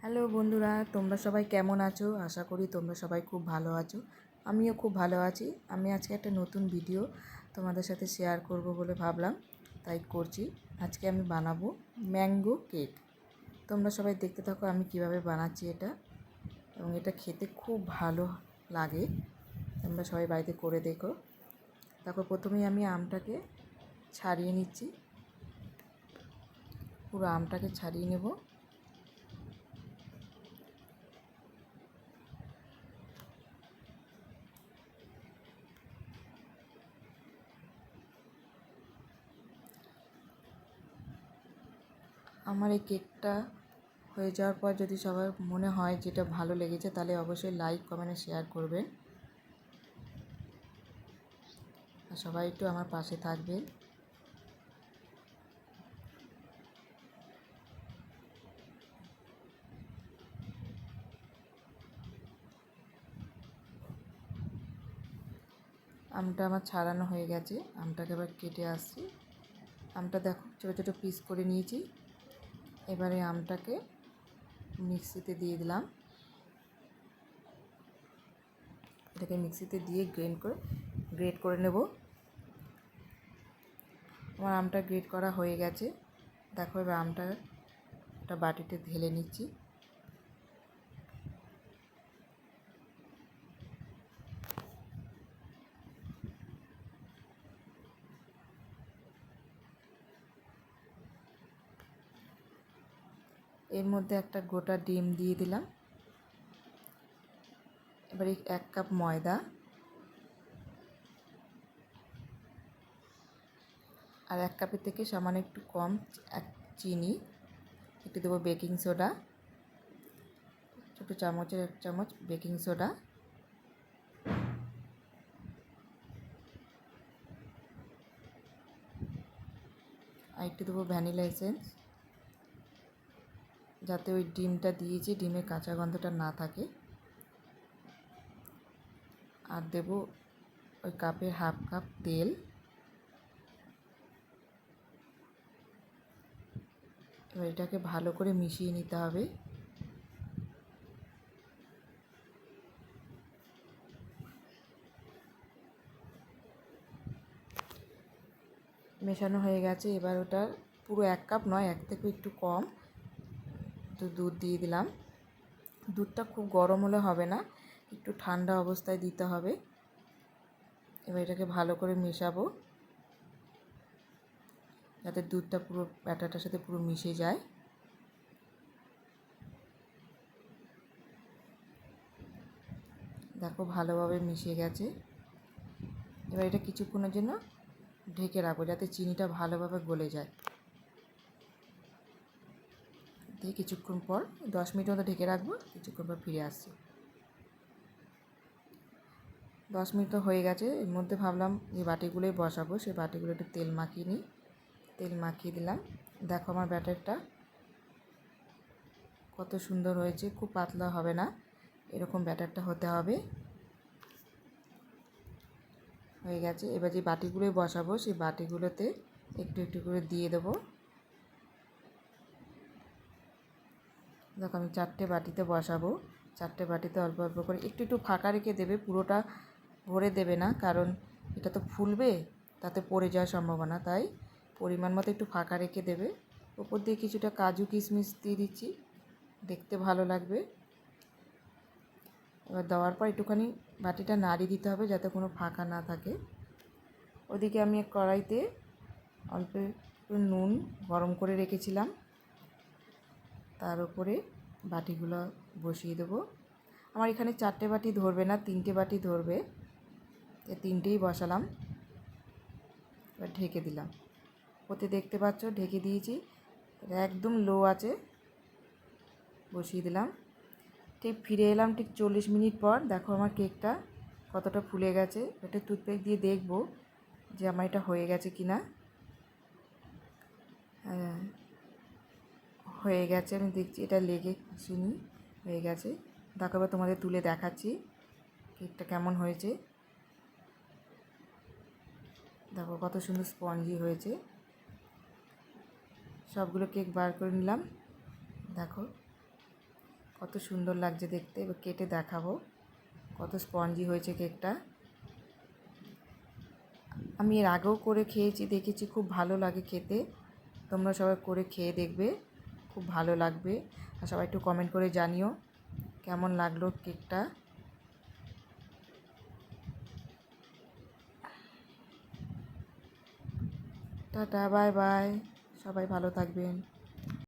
Hello বন্ধুরা, তোমরা সবাই কেমন আছো? আশা করি তোমরা সবাই খুব ভালো আছো। আমিও খুব ভালো আছি। আমি আজকে একটা নতুন ভিডিও তোমাদের সাথে শেয়ার করব বলে ভাবলাম, তাই করছি। আজকে আমি বানাবো ম্যাঙ্গো কেক। তোমরা সবাই দেখতে থাকো আমি কিভাবে বানাচ্ছি এটা, এবং এটা খেতে খুব ভালো লাগে। তোমরা সবাই বাড়িতে করে দেখো। তারপর প্রথমেই আমি আমটাকে ছাড়িয়ে নিচ্ছি, পুরো আমটাকে ছাড়িয়ে নেব। আমার এই কেকটা হয়ে যাওয়ার পর যদি সবার মনে হয় যেটা ভালো লেগেছে, তাহলে অবশ্যই লাইক কমেন্ট শেয়ার করবেন, আর সবাই একটু আমার পাশে থাকবেন। আমটা আমার ছাড়ানো হয়ে গেছে, আমটাকে এবার কেটে আসছি। আমটা দেখো ছোটো ছোটো পিস করে নিয়েছি। এবারে আমটাকে মিক্সিতে দিয়ে দিলাম। এটাকে মিক্সিতে দিয়ে গ্রেট করে নেব। আমার আমটা গ্রেট করা হয়ে গেছে। দেখো এবার আমটা একটা বাটিতে ঢেলে নিচ্ছি। এর মধ্যে একটা গোটা ডিম দিয়ে দিলাম। এবারে 1 কাপ ময়দা আর 1 কাপের থেকে সামান্য একটু কম চিনি, একটু দেবো বেকিং সোডা, ছোটো চামচের 1 চামচ বেকিং সোডা, আর একটু দেবো ভ্যানিলা এসেন্স, যাতে ওই ডিমটা দিয়েছি ডিমের কাঁচা গন্ধটা না থাকে। আর দেবো ওই কাপের 1/2 কাপ তেল। এবার এটাকে ভালো করে মিশিয়ে নিতে হবে। মেশানো হয়ে গেছে। এবার ওটা পুরো 1 কাপ নয়, 1 থেকে একটু কম তো দুধ দিয়ে দিলাম। দুধটা খুব গরম হলে হবে না, একটু ঠান্ডা অবস্থায় দিতে হবে। এবার এটাকে ভালো করে মেশাবো, যাতে দুধটা পুরো ব্যাটারটার সাথে পুরো মিশে যায়। দেখো ভালোভাবে মিশে গেছে। এবার এটা কিছুক্ষণের জন্য ঢেকে রাখবো, যাতে চিনিটা ভালোভাবে গলে যায়। দিয়ে কিছুক্ষণ পর 10 মিনিট মতো ঢেকে রাখবো। কিছুক্ষণ পর ফিরে আসছি। 10 মিনিট তো হয়ে গেছে। এর মধ্যে ভাবলাম যে বাটিগুলোই বসাবো, সেই বাটিগুলো একটু তেল মাখিয়ে নিই। তেল মাখিয়ে দিলাম। দেখো আমার ব্যাটারটা কত সুন্দর হয়েছে। খুব পাতলা হবে না, এরকম ব্যাটারটা হতে হবে। হয়ে গেছে। এবার যে বাটিগুলোই বসাবো, সেই বাটিগুলোতে একটু একটু করে দিয়ে দেবো। দেখো আমি 4টে বাটিতে বসাবো। 4টে বাটিতে অল্প অল্প করে একটু একটু ফাঁকা রেখে দেবে, পুরোটা ভরে দেবে না, কারণ এটা তো ফুলবে, তাতে পড়ে যাওয়ার সম্ভাবনা। তাই পরিমাণ মতো একটু ফাঁকা রেখে দেবে। ওপর দিয়ে কিছুটা কাজু কিশমিশ দিয়ে দিচ্ছি, দেখতে ভালো লাগবে। এবার দেওয়ার পর একটুখানি বাটিটা নাড়িয়ে দিতে হবে, যাতে কোনো ফাঁকা না থাকে। ওদিকে আমি এক কড়াইতে অল্প একটু নুন গরম করে রেখেছিলাম, তার উপরে বাটিগুলো বসিয়ে দেবো। আমার এখানে 4টে বাটি ধরবে না, 3টে বাটি ধরবে, তাই 3টেই বসালাম। এবার ঢেকে দিলাম। ওতে দেখতে পাচ্ছ ঢেকে দিয়েছি। এটা একদম লো আছে বসিয়ে দিলাম। ঠিক ফিরে এলাম ঠিক 40 মিনিট পর। দেখো আমার কেকটা কতটা ফুলে গেছে। এটা টুথপিক দিয়ে দেখবো যে আমার এটা হয়ে গেছে কি না। হ্যাঁ, হয়ে গেছে। আমি দেখছি এটা লেগে আসেনি, হয়ে গেছে। দেখো এবার তোমাদের তুলে দেখাচ্ছি কেকটা কেমন হয়েছে। দেখো কত সুন্দর স্পঞ্জি হয়েছে। সবগুলো কেক বার করে নিলাম। দেখো কত সুন্দর লাগছে দেখতে। এবার কেটে দেখাবো কত স্পঞ্জি হয়েছে কেকটা। আমি এর আগেও করে খেয়েছি, দেখেছি খুব ভালো লাগে খেতে। তোমরা সবাই করে খেয়ে দেখবে, খুব ভালো লাগবে। আর সবাই একটু কমেন্ট করে জানিও কেমন লাগলো কেকটা। টাটা, বাই বাই, সবাই ভালো থাকবেন।